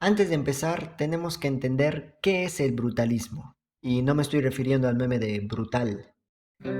Antes de empezar, tenemos que entender qué es el brutalismo. Y no me estoy refiriendo al meme de brutal.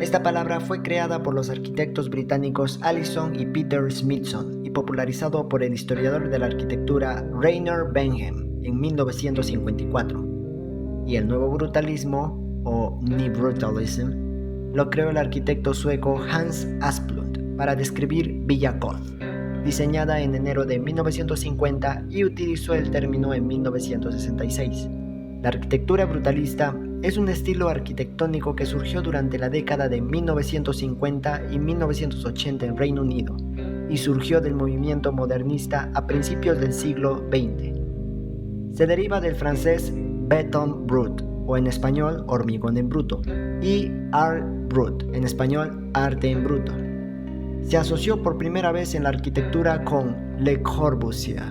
Esta palabra fue creada por los arquitectos británicos Alison y Peter Smithson y popularizado por el historiador de la arquitectura Rainer Benham en 1954. Y el nuevo brutalismo, o Nybrutalism, lo creó el arquitecto sueco Hans Asplund para describir Villa Koth, diseñada en enero de 1950 y utilizó el término en 1966. La arquitectura brutalista es un estilo arquitectónico que surgió durante la década de 1950 y 1980 en Reino Unido y surgió del movimiento modernista a principios del siglo XX. Se deriva del francés béton brut, o en español hormigón en bruto, y art brut, en español arte en bruto. Se asoció por primera vez en la arquitectura con Le Corbusier,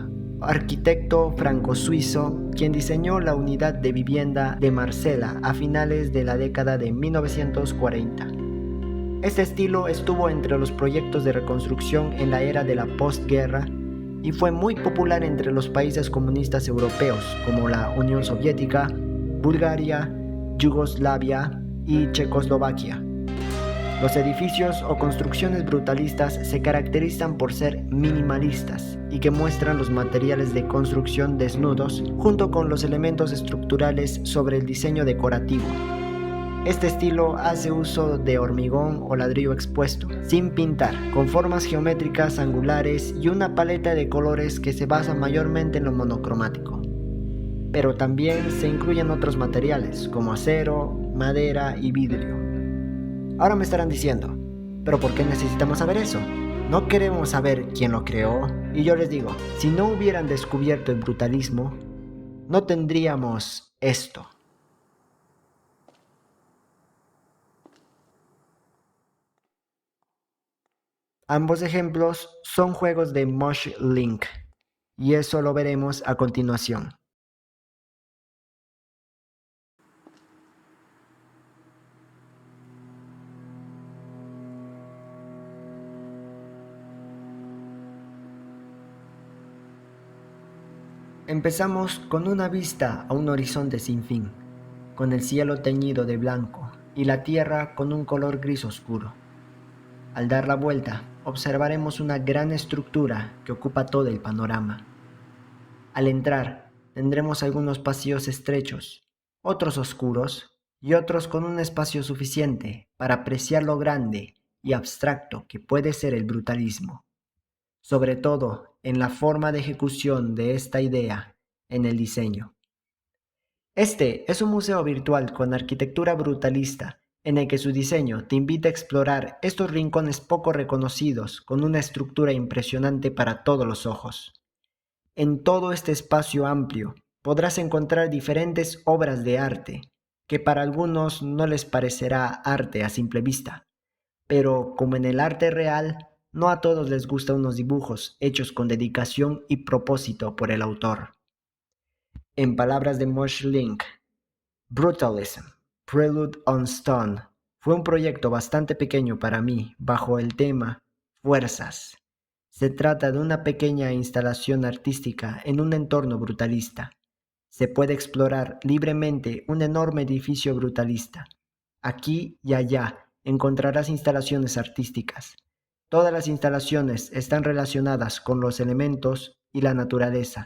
arquitecto franco-suizo, quien diseñó la unidad de vivienda de Marsella a finales de la década de 1940. Este estilo estuvo entre los proyectos de reconstrucción en la era de la postguerra y fue muy popular entre los países comunistas europeos como la Unión Soviética, Bulgaria, Yugoslavia y Checoslovaquia. Los edificios o construcciones brutalistas se caracterizan por ser minimalistas y que muestran los materiales de construcción desnudos junto con los elementos estructurales sobre el diseño decorativo. Este estilo hace uso de hormigón o ladrillo expuesto, sin pintar, con formas geométricas angulares y una paleta de colores que se basa mayormente en lo monocromático. Pero también se incluyen otros materiales como acero, madera y vidrio. Ahora me estarán diciendo, ¿pero por qué necesitamos saber eso? ¿No queremos saber quién lo creó? Y yo les digo, si no hubieran descubierto el brutalismo, no tendríamos esto. Ambos ejemplos son juegos de Mosh Link, y eso lo veremos a continuación. Empezamos con una vista a un horizonte sin fin, con el cielo teñido de blanco y la tierra con un color gris oscuro. Al dar la vuelta, observaremos una gran estructura que ocupa todo el panorama. Al entrar, tendremos algunos pasillos estrechos, otros oscuros y otros con un espacio suficiente para apreciar lo grande y abstracto que puede ser el brutalismo, sobre todo en la forma de ejecución de esta idea en el diseño. Este es un museo virtual con arquitectura brutalista, en el que su diseño te invita a explorar estos rincones poco reconocidos con una estructura impresionante para todos los ojos. En todo este espacio amplio podrás encontrar diferentes obras de arte, que para algunos no les parecerá arte a simple vista, pero como en el arte real, no a todos les gustan unos dibujos hechos con dedicación y propósito por el autor. En palabras de Mosh Link, Brutalism, Prelude on Stone, fue un proyecto bastante pequeño para mí bajo el tema Fuerzas. Se trata de una pequeña instalación artística en un entorno brutalista. Se puede explorar libremente un enorme edificio brutalista. Aquí y allá encontrarás instalaciones artísticas. Todas las instalaciones están relacionadas con los elementos y la naturaleza.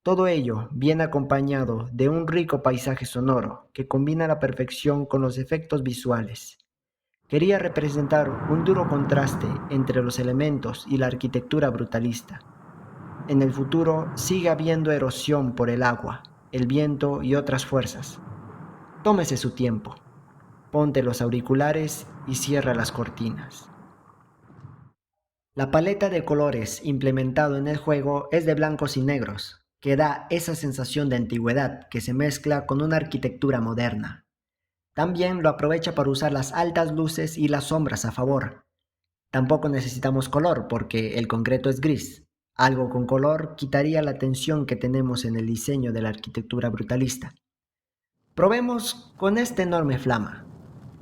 Todo ello viene acompañado de un rico paisaje sonoro que combina la perfección con los efectos visuales. Quería representar un duro contraste entre los elementos y la arquitectura brutalista. En el futuro sigue habiendo erosión por el agua, el viento y otras fuerzas. Tómese su tiempo, ponte los auriculares y cierra las cortinas. La paleta de colores implementado en el juego es de blancos y negros, que da esa sensación de antigüedad que se mezcla con una arquitectura moderna. También lo aprovecha para usar las altas luces y las sombras a favor. Tampoco necesitamos color porque el concreto es gris. Algo con color quitaría la tensión que tenemos en el diseño de la arquitectura brutalista. Probemos con este enorme flama.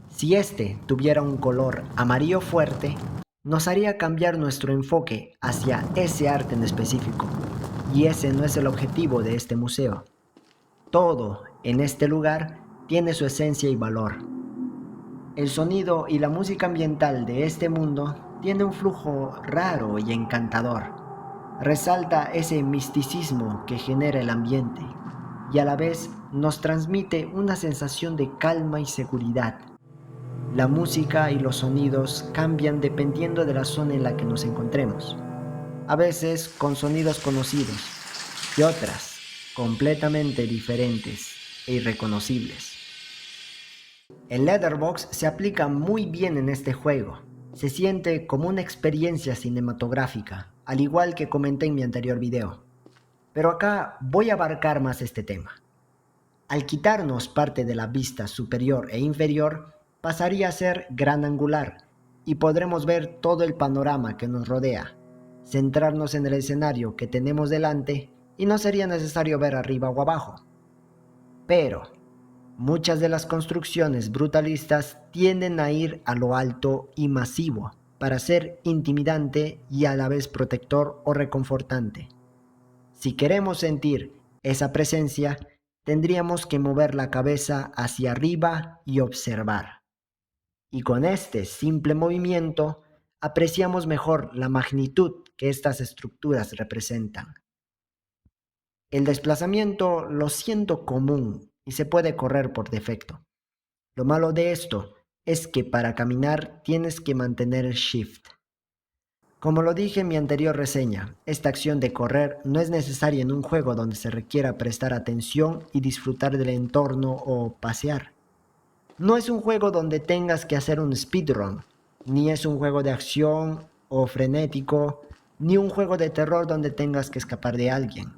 Si este tuviera un color amarillo fuerte, nos haría cambiar nuestro enfoque hacia ese arte en específico. y ese no es el objetivo de este museo. Todo en este lugar tiene su esencia y valor. El sonido y la música ambiental de este mundo tiene un flujo raro y encantador. Resalta ese misticismo que genera el ambiente y a la vez nos transmite una sensación de calma y seguridad. La música y los sonidos cambian dependiendo de la zona en la que nos encontremos, a veces con sonidos conocidos y otras completamente diferentes e irreconocibles. El letterbox se aplica muy bien en este juego. Se siente como una experiencia cinematográfica, al igual que comenté en mi anterior video. Pero acá voy a abarcar más este tema. Al quitarnos parte de la vista superior e inferior, pasaría a ser gran angular y podremos ver todo el panorama que nos rodea, centrarnos en el escenario que tenemos delante y no sería necesario ver arriba o abajo. Pero muchas de las construcciones brutalistas tienden a ir a lo alto y masivo para ser intimidante y a la vez protector o reconfortante. Si queremos sentir esa presencia, tendríamos que mover la cabeza hacia arriba y observar. Y con este simple movimiento, apreciamos mejor la magnitud que estas estructuras representan. El desplazamiento lo siento común y se puede correr por defecto. Lo malo de esto es que para caminar tienes que mantener el shift. Como lo dije en mi anterior reseña, esta acción de correr no es necesaria en un juego donde se requiera prestar atención y disfrutar del entorno o pasear. No es un juego donde tengas que hacer un speedrun, ni es un juego de acción o frenético, ni un juego de terror donde tengas que escapar de alguien.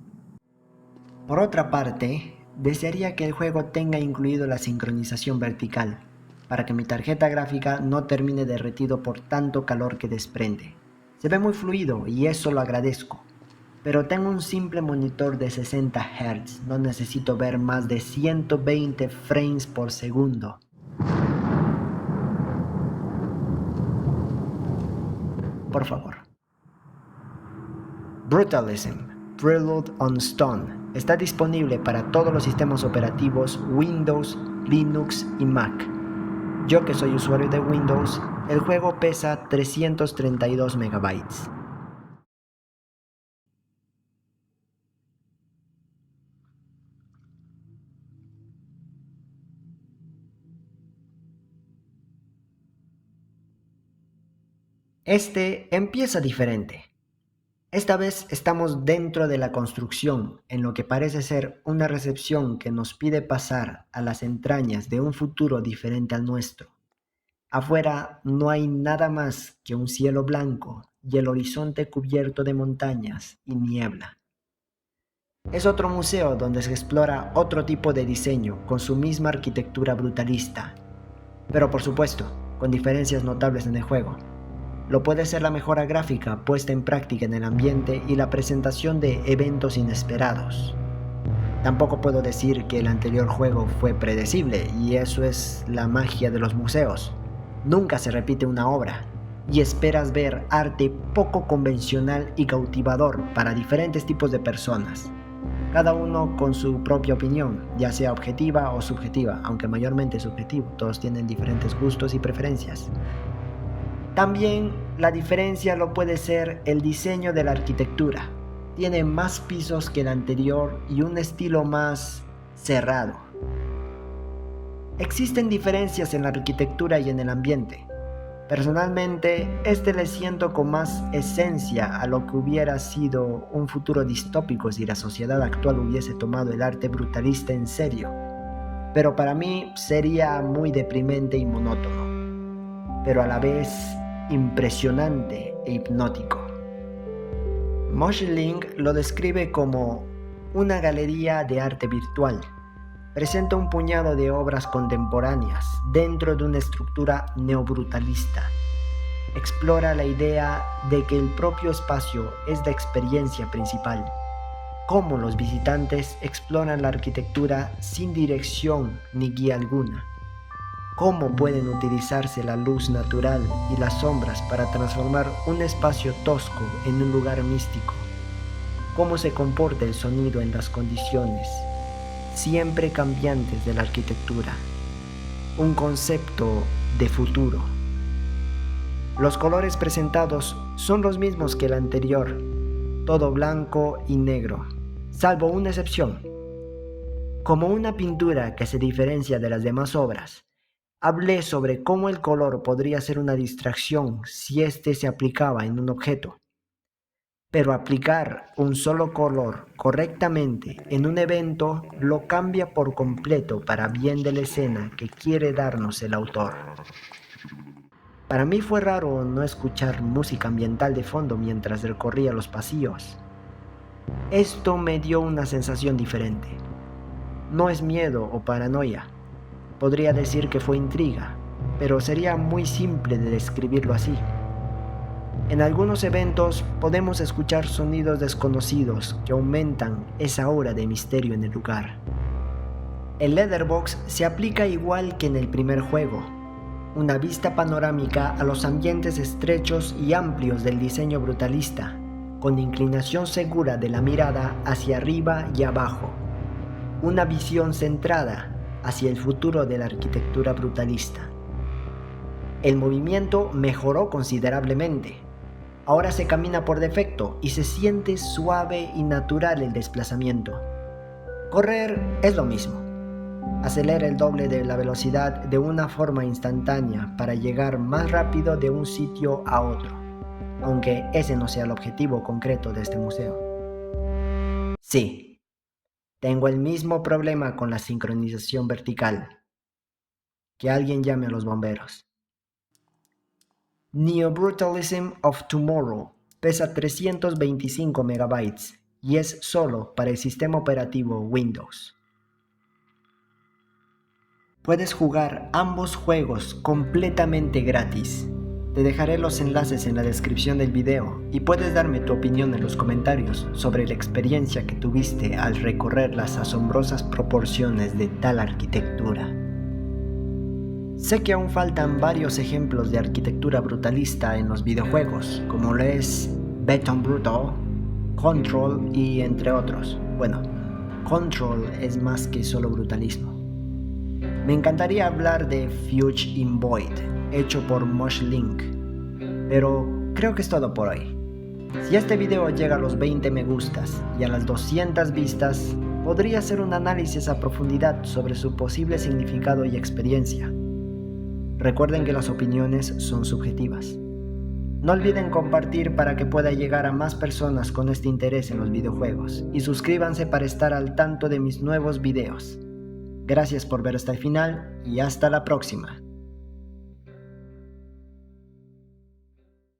Por otra parte, desearía que el juego tenga incluido la sincronización vertical, para que mi tarjeta gráfica no termine derretido por tanto calor que desprende. Se ve muy fluido y eso lo agradezco, pero tengo un simple monitor de 60 Hz, no necesito ver más de 120 frames por segundo. Por favor. Brutalism, Prelude on Stone, está disponible para todos los sistemas operativos Windows, Linux y Mac. Yo que soy usuario de Windows, el juego pesa 332 MB. Este empieza diferente. Esta vez estamos dentro de la construcción, en lo que parece ser una recepción que nos pide pasar a las entrañas de un futuro diferente al nuestro. Afuera no hay nada más que un cielo blanco y el horizonte cubierto de montañas y niebla. Es otro museo donde se explora otro tipo de diseño con su misma arquitectura brutalista, pero por supuesto, con diferencias notables en el juego. Lo puede ser la mejora gráfica puesta en práctica en el ambiente y la presentación de eventos inesperados. Tampoco puedo decir que el anterior juego fue predecible, y eso es la magia de los museos. Nunca se repite una obra, y esperas ver arte poco convencional y cautivador para diferentes tipos de personas, cada uno con su propia opinión, ya sea objetiva o subjetiva, aunque mayormente subjetivo, todos tienen diferentes gustos y preferencias. También la diferencia lo puede ser el diseño de la arquitectura. Tiene más pisos que el anterior y un estilo más cerrado. Existen diferencias en la arquitectura y en el ambiente. Personalmente, le siento con más esencia a lo que hubiera sido un futuro distópico si la sociedad actual hubiese tomado el arte brutalista en serio. Pero para mí sería muy deprimente y monótono, pero a la vez impresionante e hipnótico. Moshling lo describe como una galería de arte virtual. Presenta un puñado de obras contemporáneas dentro de una estructura neobrutalista. Explora la idea de que el propio espacio es la experiencia principal, cómo los visitantes exploran la arquitectura sin dirección ni guía alguna, cómo pueden utilizarse la luz natural y las sombras para transformar un espacio tosco en un lugar místico. cómo se comporta el sonido en las condiciones siempre cambiantes de la arquitectura, un concepto de futuro. Los colores presentados son los mismos que el anterior, todo blanco y negro, salvo una excepción. Como una pintura que se diferencia de las demás obras, hablé sobre cómo el color podría ser una distracción si éste se aplicaba en un objeto. Pero aplicar un solo color correctamente en un evento lo cambia por completo para bien de la escena que quiere darnos el autor. Para mí fue raro no escuchar música ambiental de fondo mientras recorría los pasillos. Esto me dio una sensación diferente. No es miedo o paranoia. Podría decir que fue intriga, pero sería muy simple de describirlo así. En algunos eventos podemos escuchar sonidos desconocidos que aumentan esa aura de misterio en el lugar. El Letterbox se aplica igual que en el primer juego, una vista panorámica a los ambientes estrechos y amplios del diseño brutalista, con inclinación segura de la mirada hacia arriba y abajo, una visión centrada hacia el futuro de la arquitectura brutalista. El movimiento mejoró considerablemente. Ahora se camina por defecto y se siente suave y natural el desplazamiento. Correr es lo mismo. Acelera el doble de la velocidad de una forma instantánea para llegar más rápido de un sitio a otro, aunque ese no sea el objetivo concreto de este museo. Sí, tengo el mismo problema con la sincronización vertical. Que alguien llame a los bomberos. Neo-Brutalism of Tomorrow pesa 325 MB y es solo para el sistema operativo Windows. Puedes jugar ambos juegos completamente gratis. Te dejaré los enlaces en la descripción del video y puedes darme tu opinión en los comentarios sobre la experiencia que tuviste al recorrer las asombrosas proporciones de tal arquitectura. Sé que aún faltan varios ejemplos de arquitectura brutalista en los videojuegos, como lo es Beton Brutal, Control y entre otros. Bueno, Control es más que solo brutalismo. Me encantaría hablar de Fuge in Void, hecho por Moshlink, pero creo que es todo por hoy. Si este video llega a los 20 me gustas y a las 200 vistas, podría hacer un análisis a profundidad sobre su posible significado y experiencia. Recuerden que las opiniones son subjetivas. No olviden compartir para que pueda llegar a más personas con este interés en los videojuegos y suscríbanse para estar al tanto de mis nuevos videos. Gracias por ver hasta el final y hasta la próxima.